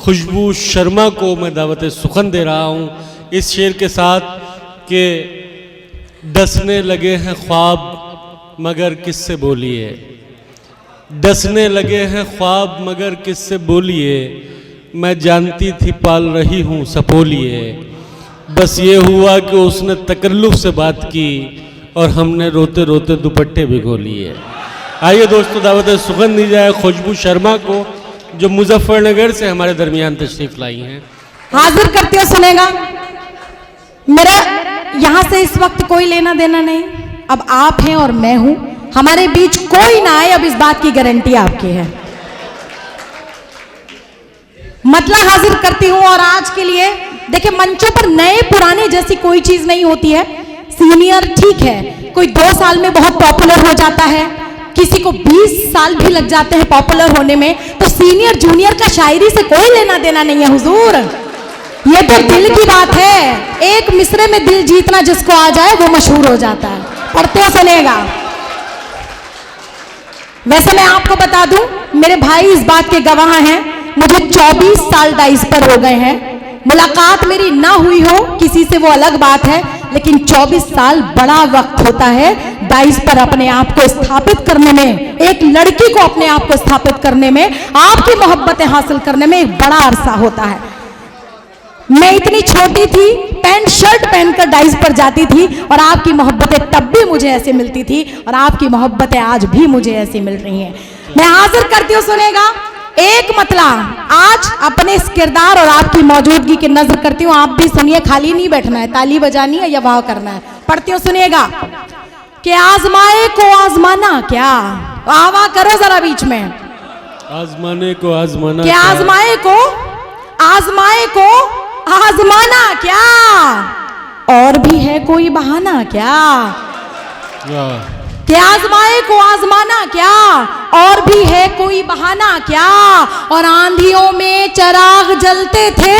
खुशबू शर्मा को मैं दावत सुखन दे रहा हूँ इस शेर के साथ कि डसने लगे हैं ख्वाब मगर किससे बोलिए, डसने लगे हैं ख्वाब मगर किससे बोलिए, मैं जानती थी पाल रही हूँ सपोलिए, बस ये हुआ कि उसने तकल्लुफ से बात की और हमने रोते रोते दुपट्टे भिगो लिए। आइए दोस्तों, दावत सुगंध दी जाए खुशबू शर्मा को जो मुजफ्फरनगर से हमारे दरमियान तशरीफ लाई हैं। हाजिर करती हो, सुनेगा। मेरा यहाँ से इस वक्त कोई लेना देना नहीं, अब आप हैं और मैं हूं, हमारे बीच कोई ना आए, अब इस बात की गारंटी आपकी है। मतलब हाजिर करती हूं और आज के लिए देखिए, मंचों पर नए पुराने जैसी कोई चीज नहीं होती है। सीनियर ठीक है, कोई 2 साल में बहुत पॉपुलर हो जाता है, किसी को 20 साल भी लग जाते हैं पॉपुलर होने में, तो सीनियर जूनियर का शायरी से कोई लेना देना नहीं है हुजूर। ये तो दिल की बात है, एक मिसरे में दिल जीतना जिसको आ जाए वो मशहूर हो जाता है। पढ़ते हो, सुनेगा। वैसे मैं आपको बता दूं, मेरे भाई इस बात के गवाह हैं, मुझे 24 साल डाइस पर हो गए हैं। मुलाकात मेरी ना हुई हो किसी से वो अलग बात है, लेकिन 24 साल बड़ा वक्त होता है डाइस पर अपने आप को स्थापित करने में, एक लड़की को अपने आप को स्थापित करने में, आपकी मोहब्बतें हासिल करने में एक बड़ा अरसा होता है। मैं इतनी छोटी थी, पैंट शर्ट पहनकर डाइस पर जाती थी और आपकी मोहब्बतें तब भी मुझे ऐसे मिलती थी और आपकी मोहब्बतें आज भी मुझे ऐसी मिल रही हैं। मैं हाजिर करती हूँ, सुनेगा। एक मतला आज अपने इस किरदार और आपकी मौजूदगी की नजर करती हूँ, आप भी सुनिए, खाली नहीं बैठना है, ताली बजानी है या वाह करना है। पढ़ती हूँ, सुनिएगा। कि आजमाए को आजमाना क्या, वाह करो जरा बीच में। आजमाने को आजमाना क्या, आजमाए को आजमाना क्या, और भी है कोई बहाना क्या। क्या आजमाए को आजमाना क्या, और भी है कोई बहाना क्या, और आंधियों में चराग जलते थे,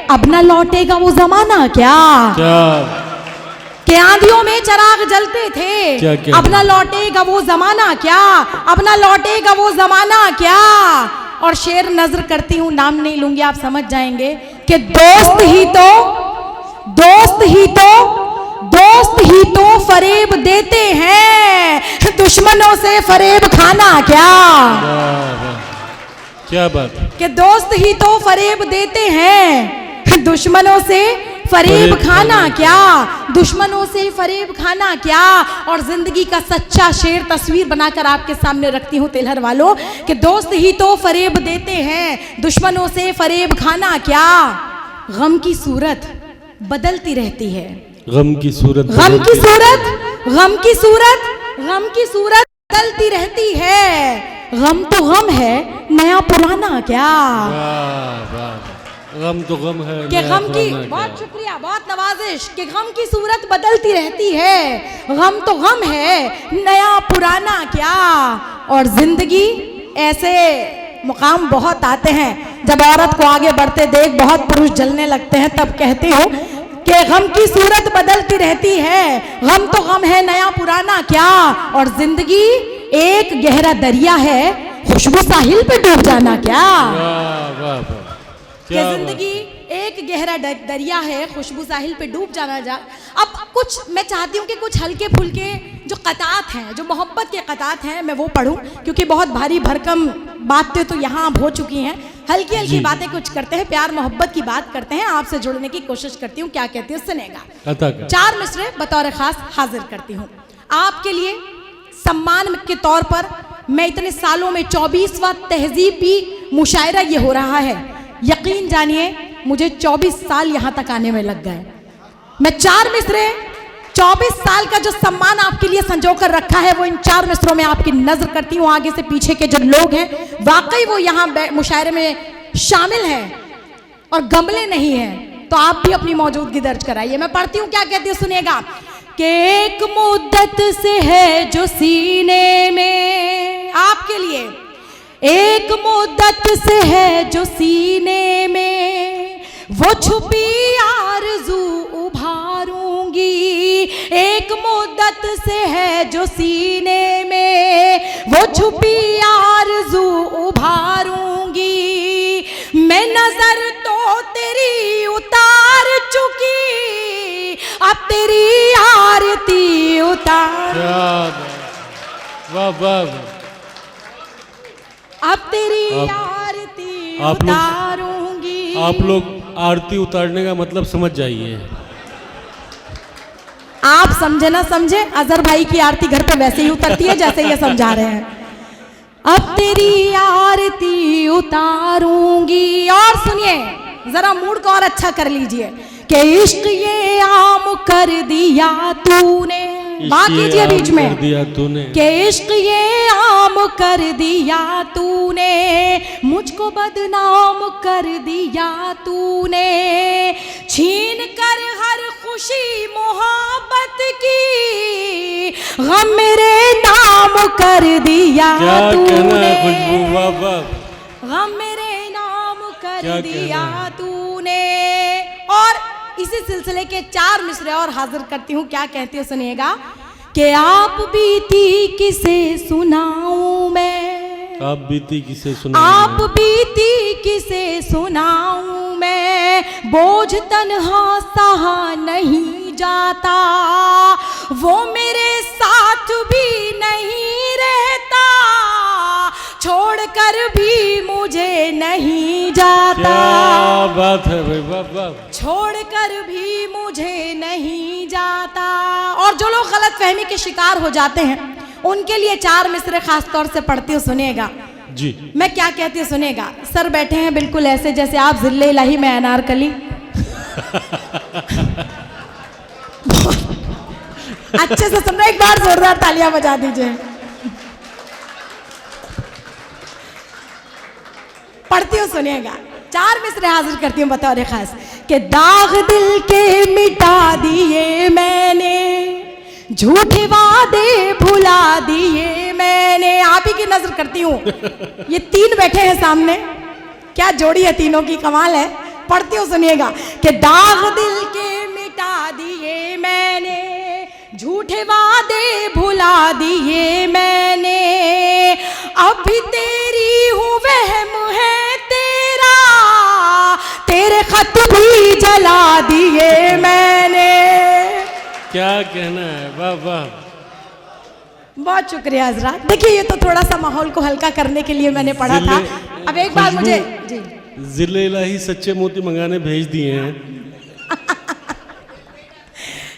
अब न लौटेगा वो जमाना क्या। कि आंधियों में चराग जलते थे, क्या? अब न लौटेगा वो जमाना क्या, अब न लौटेगा वो जमाना क्या। और शेर नजर करती हूं, नाम नहीं लूंगी, आप समझ जाएंगे कि दोस्त ही तो फरेब देते हैं, दुश्मनों से फरेब खाना क्या। क्या बात, कि दोस्त ही तो फरेब देते हैं, दुश्मनों से फरेब खाना क्या, दुश्मनों से फरेब खाना क्या। और जिंदगी का सच्चा शेर तस्वीर बनाकर आपके सामने रखती हूँ तिलहर वालों, कि दोस्त ही तो फरेब देते हैं, दुश्मनों से फरेब खाना क्या। गम की सूरत बदलती रहती है, गम की सूरत बदलती रहती है, गम तो गम है नया पुराना क्या। गम तो गम है कि गम की, बहुत शुक्रिया, बहुत नवाजिश, कि गम की सूरत बदलती रहती है, गम तो गम है नया पुराना क्या। और जिंदगी ऐसे मुकाम बहुत आते हैं, जब औरत को आगे बढ़ते देख बहुत पुरुष जलने लगते हैं, तब कहती हूँ कि गम की सूरत बदलती रहती है, गम तो गम है नया पुराना क्या। और जिंदगी एक गहरा दरिया है, खुशबू साहिल पे डूब जाना क्या। कि जिंदगी एक गहरा दरिया है, खुशबू साहिल पे डूब जाना जा। अब कुछ मैं चाहती हूँ कि कुछ हल्के फुल्के जो कतात हैं, जो मोहब्बत के कतात हैं, मैं वो पढ़ूं, क्योंकि बहुत भारी भरकम बातें तो यहाँ हो चुकी हैं। हल्की हल्की बातें कुछ करते हैं, प्यार मोहब्बत की बात करते हैं, आपसे जुड़ने की कोशिश करती हूँ। क्या कहती हूँ, सुनेगा। 4 मिसरे बतौर खास हाजिर करती हूँ आपके लिए। सम्मान के तौर पर मैं इतने सालों में 24वां तहजीबी मुशायरा ये हो रहा है, यकीन जानिए मुझे 24 साल यहाँ तक आने में लग गए। मैं 4 मिसरे 24 साल का जो सम्मान आपके लिए संजो कर रखा है, वो इन 4 मिसरों में आपकी नजर करती हूँ। आगे से पीछे के जो लोग हैं, वाकई वो यहाँ मुशायरे में शामिल हैं और गमले नहीं हैं, तो आप भी अपनी मौजूदगी दर्ज कराइए। मैं पढ़ती हूँ, क्या कहती हूँ, सुनिएगा। कि एक मुद्दत से है जो सीने में, आपके लिए एक मुद्दत से है जो सीने में, वो छुपी आरज़ू उभारूंगी। एक मुद्दत से है जो सीने में, वो छुपी आरज़ू उभारूंगी। मैं नजर तो तेरी उतार चुकी, अब तेरी आरती उतार, क्या वाह वाह वाह। अब तेरी आप लोग- उतारूंगी। आप लोग आरती उतारने का मतलब समझ जाइए। आप समझे ना समझे, अजहर भाई की आरती घर पे वैसे ही उतरती है जैसे ये समझा रहे हैं। अब तेरी आरती उतारूंगी। और सुनिए, जरा मूड को और अच्छा कर लीजिए कि इश्क ये आम कर दिया तूने, बात कीजिए बीच में, कर दिया तूने, कि इश्क ये आम कर दिया तूने, मुझको बदनाम कर दिया तूने, छीन कर हर खुशी मोहब्बत की, गम मेरे नाम कर दिया क्या कहना तूने, है खुशबू, वाह वाह। गम मेरे नाम कर क्या दिया कहना है? तूने। और इसी सिलसिले के 4 मिसरे और हाजिर करती हूँ। क्या कहती है सुनिएगा कि आप बीती किसे सुनाऊं मैं, आप बीती किसे सुना, आप बीती किसे सुनाऊं मैं, बोझ तन्हा सहा नहीं जाता, वो मेरे साथ भी नहीं रहता, छोड़कर भी मुझे नहीं जाता, क्या बात है भाई, वाह वाह। छोड़कर भी मुझे नहीं जाता। और जो लोग गलत फहमी के शिकार हो जाते हैं उनके लिए 4 मिसरे खास तौर से पढ़ती हूँ, सुनिएगा जी। मैं क्या कहती हूँ सुनिएगा। सर बैठे हैं बिल्कुल ऐसे जैसे आप जिले इलाही में अनारकली। अच्छे से सुन रहे, एक बार जोरदार तालियां बजा दीजिए। पढ़ती हूँ सुनिएगा, 4 मिसरे हाजिर करती हूँ बतौर खास कि दाग दिल के मिटा दिए मैंने, झूठे वादे भुला दिए मैंने। आप ही की नजर करती हूँ, ये 3 बैठे हैं सामने, क्या जोड़ी है तीनों की, कमाल है। पढ़ती हूँ सुनिएगा कि दाग दिल के मिटा दिए मैंने, झूठे वादे भुला दिए मैंने, अब भी तेरी हूँ वहम है तेरा, तेरे खत भी जला दिए मैंने। क्या कहना है, वाह वाह। बहुत शुक्रिया हजरात। देखिए ये तो थोड़ा सा माहौल को हल्का करने के लिए मैंने पढ़ा था। अब एक बार मुझे जी जिले इलाही सच्चे मोती मंगाने भेज दिए हैं।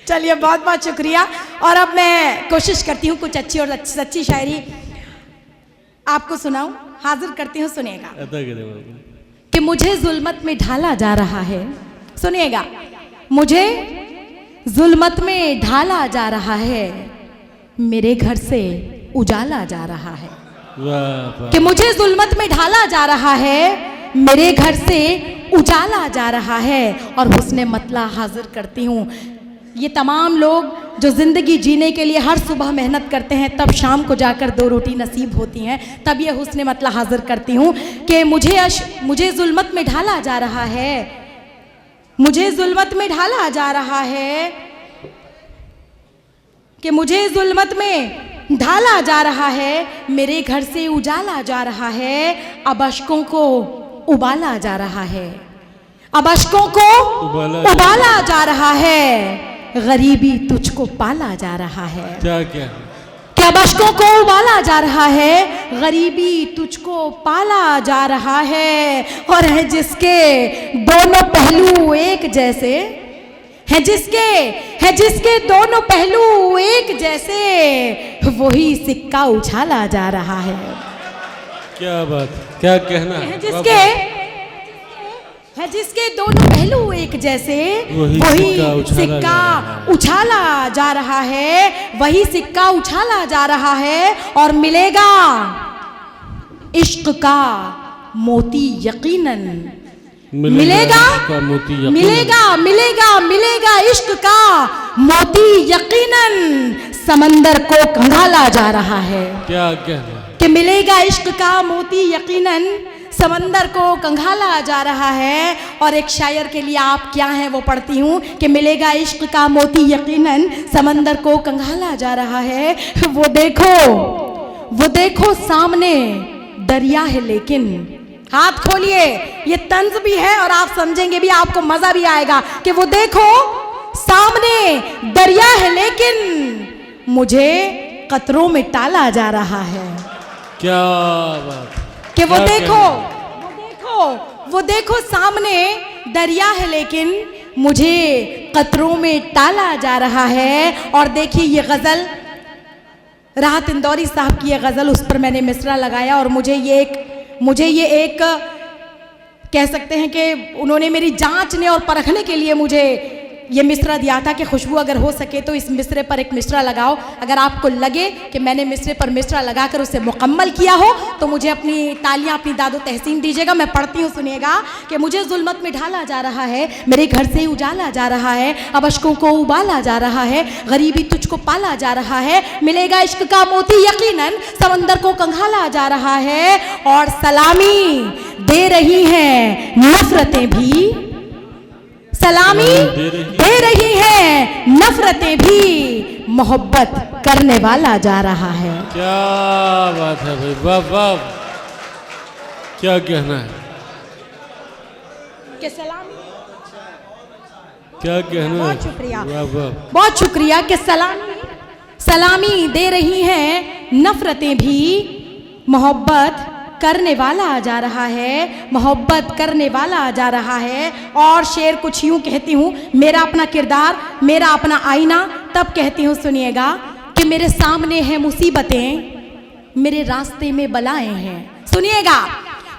चलिए बहुत बहुत शुक्रिया। और अब मैं कोशिश करती हूँ कुछ अच्छी और सच्ची शायरी आपको सुनाऊं, हाजिर करती हूँ, सुनिएगा अदा करे बाबू। कि मुझे जुल्मत में ढाला जा रहा है, सुनिएगा, मुझे जुल्मत में ढाला जा रहा है, मेरे घर से उजाला जा रहा है। वाह वाह। कि मुझे जुल्मत में ढाला जा रहा है, मेरे घर से उजाला जा रहा है। और हुस्ने मतला हाजिर करती हूँ, ये तमाम लोग जो ज़िंदगी जीने के लिए हर सुबह मेहनत करते हैं, तब शाम को जाकर 2 रोटी नसीब होती हैं, तब ये हुस्ने मतला हाजिर करती हूँ कि मुझे जुल्मत में ढाला जा रहा है, मुझे जुल्मत में ढाला जा रहा है, कि मुझे जुल्मत में ढाला जा रहा है, मेरे घर से उजाला जा रहा है, अब अश्कों को उबाला जा रहा है, अब अश्कों को उबाला जा रहा है, गरीबी तुझको पाला जा रहा है। क्या क्या क्या अश्कों को उबाला जा रहा है, गरीबी तुझको पाला जा रहा है। और है जिसके दोनों पहलू एक जैसे, है जिसके दोनों पहलू एक जैसे, वही सिक्का उछाला जा रहा है। क्या बात, क्या कहना है जिसके दोनों पहलू एक जैसे, वही सिक्का उछाला जा रहा है, वही सिक्का उछाला जा रहा है। और मिलेगा इश्क का मोती यकीनन, मिलेगा इश्क का मोती यकीनन, समंदर को कंगाला जा रहा है। क्या कहना कि मिलेगा इश्क का मोती यकीनन, समंदर को कंगाला जा रहा है। और एक शायर के लिए आप क्या हैं वो पढ़ती हूँ कि मिलेगा इश्क का मोती यकीनन, समंदर को कंगाला जा रहा है। वो देखो सामने दरिया है लेकिन हाथ खोलिए, ये तंज भी है और आप समझेंगे भी, आपको मजा भी आएगा कि वो देखो सामने दरिया है लेकिन मुझे कतरों में टाला जा रहा है। क्या बात, कि वो क्या देखो वो देखो सामने दरिया है लेकिन मुझे कतरों में टाला जा रहा है। और देखिए ये गजल राहत इंदौरी साहब की, ये गजल, उस पर मैंने मिसरा लगाया और मुझे ये एक कह सकते हैं कि उन्होंने मेरी जांचने और परखने के लिए मुझे ये मिसरा दिया था कि खुशबू अगर हो सके तो इस मिसरे पर एक मिसरा लगाओ। अगर आपको लगे कि मैंने मिसरे पर मिसरा लगाकर उसे मुकम्मल किया हो तो मुझे अपनी तालियां, अपनी दादो तहसीन दीजिएगा। मैं पढ़ती हूँ, सुनिएगा कि मुझे जुल्मत में ढाला जा रहा है, मेरे घर से उजाला जा रहा है, अब अश्कों को उबाला जा रहा है, गरीबी तुझको पाला जा रहा है, मिलेगा इश्क का मोती यकीनन समंदर को कंघाला जा रहा है। और सलामी दे रही हैं नफरतें भी, सलामी दे रही है नफरतें भी, मोहब्बत करने वाला जा रहा है। क्या बात है भाई, वाह वाह, क्या कहना है, कि सलामी, क्या कहना है, बहुत शुक्रिया, वाह वाह, बहुत शुक्रिया कि सलामी दे रही हैं नफरतें भी, मोहब्बत करने वाला आ जा रहा है, मोहब्बत करने वाला आ जा रहा है। और शेर कुछ यूं कहती हूँ, मेरा अपना किरदार, मेरा अपना आईना, तब कहती हूँ सुनिएगा कि मेरे सामने है मुसीबतें, मेरे रास्ते में बलाएं हैं। सुनिएगा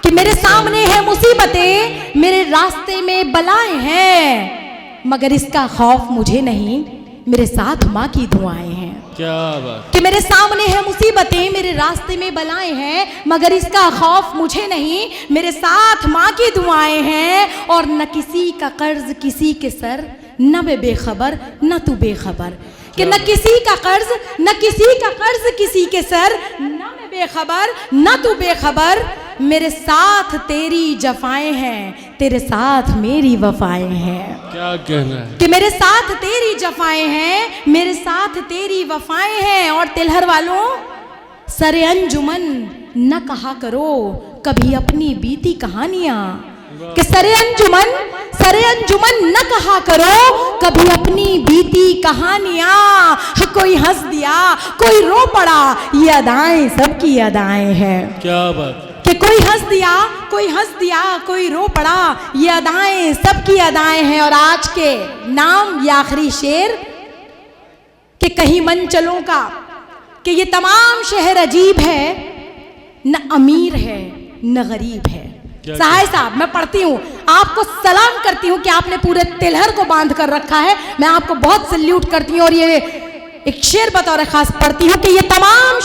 कि मेरे सामने है मुसीबतें, मेरे रास्ते में बलाएं हैं, मगर इसका खौफ मुझे नहीं, मेरे साथ माँ की दुआएं हैं। क्या बात, कि मेरे सामने है मुसीबतें, मेरे रास्ते में बलाएं हैं, मगर इसका खौफ मुझे नहीं, मेरे साथ माँ की दुआएं हैं। और न किसी का कर्ज किसी के सर, न मैं बेखबर न तू बेखबर, कि न किसी का कर्ज, न किसी का कर्ज किसी के सर, न मैं बेखबर न तू बेखबर, मेरे साथ तेरी जफाएं हैं, तेरे साथ मेरी वफाएं हैं। क्या कहना है, कि मेरे साथ तेरी जफाएं हैं, मेरे साथ तेरी वफाएं हैं। और तिलहर वालों, सरे अंजुमन न कहा करो कभी अपनी बीती कहानियां, कि सरे अंजुमन न कहा करो कभी अपनी बीती कहानियां। कोई हंस दिया, कोई रो पड़ा, ये अदाएं सबकी अदाएं हैं। क्या बात, कि कोई हंस दिया, कोई रो पड़ा, ये अदाएं सबकी अदाएं हैं। और आज के नाम ये आखिरी शेर कि कहीं मंचलों का, कि ये तमाम शहर अजीब है, न अमीर है न गरीब है। सहाय साहब, मैं पढ़ती हूँ, आपको सलाम करती हूँ कि आपने पूरे तिलहर को बांध कर रखा है, मैं आपको बहुत सल्यूट करती हूँ। और ये एक शेर बतौर खास पढ़ती हूँ कि ये तमाम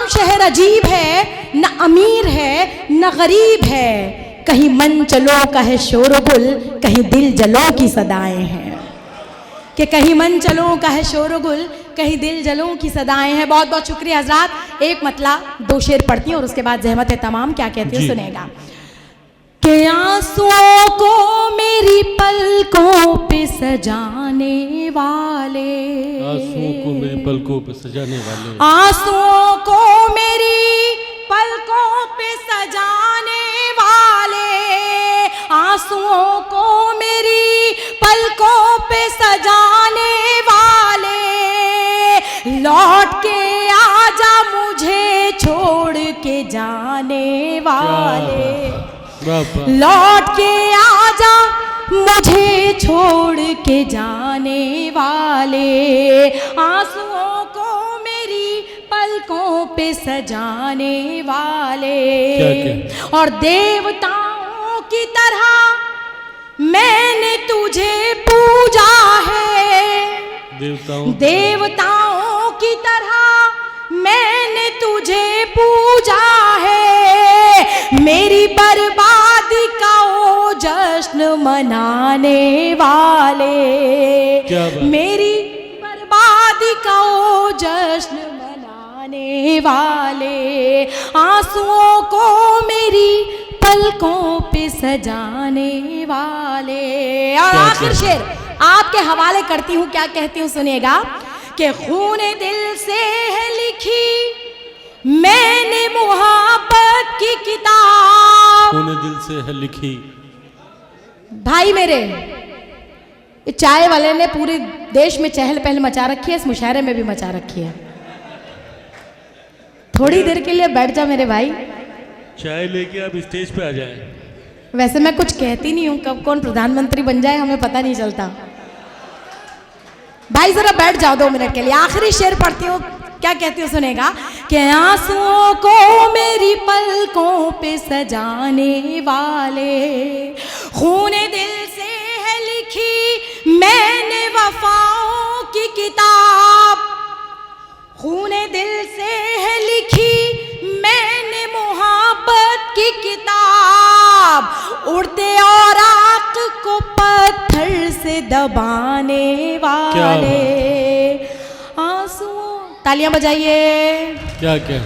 शहर अजीब है, न अमीर है न गरीब है, कहीं मंचलों का है शोरगुल, कहीं दिल जलों की सदाएं हैं। कि कहीं मंचलों का है शोरगुल, कहीं दिल जलों की सदाएं हैं। बहुत बहुत शुक्रिया हजरात। एक मतला दो शेर पढ़ती हूँ और उसके बाद जहमत है तमाम, क्या कहती हूँ सुनेगा। कि आंसुओं को मेरी पलकों पे सजाने वाले, आंसुओं को मेरी पलकों पे सजाने वाले, आंसुओं को मेरी पलकों पे सजाने वाले, आंसुओं को मेरी पलकों पे सजाने वाले, लौट के आजा मुझे छोड़ के जाने वाले, लौट के आजा मुझे छोड़ के जाने वाले, आंसुओं को मेरी पलकों पे सजाने वाले। क्या? और देवताओं की तरह मैंने तुझे पूजा है, देवताओं की तरह मैंने तुझे पूजा है, मेरी बर्बादी का ओ जश्न मनाने वाले, मेरी बर्बादी का ओ जश्न मनाने वाले, आंसुओं को मेरी पलकों पे सजाने वाले। और आखिर शेर आपके हवाले करती हूँ, क्या कहती हूँ सुनिएगा। कि खून दिल से है लिखी मैंने मोहब्बत की किताब कौन दिल से है लिखी। भाई मेरे, ये चाय वाले ने पूरे देश में चहल पहल मचा रखी है, इस मुशायरे में भी मचा रखी है। थोड़ी देर के लिए बैठ जा मेरे भाई, चाय लेके आप स्टेज पे आ जाएं। वैसे मैं कुछ कहती नहीं हूं, कब कौन प्रधानमंत्री बन जाए हमें पता नहीं चलता। भाई जरा बैठ जाओ 2 मिनट के लिए। आखिरी शेर पढ़ती हूँ, क्या कहती हूँ सुनेगा। कि आंसुओं को मेरी पलकों पे सजाने वाले, खूने दिल से है लिखी मैंने वफाओं की किताब, खूने दिल से है लिखी मैंने मोहब्बत की किताब, उड़ते और आँख को पत्थर से दबाने वाले आंसुओं। तालियां बजाइए। क्या क्या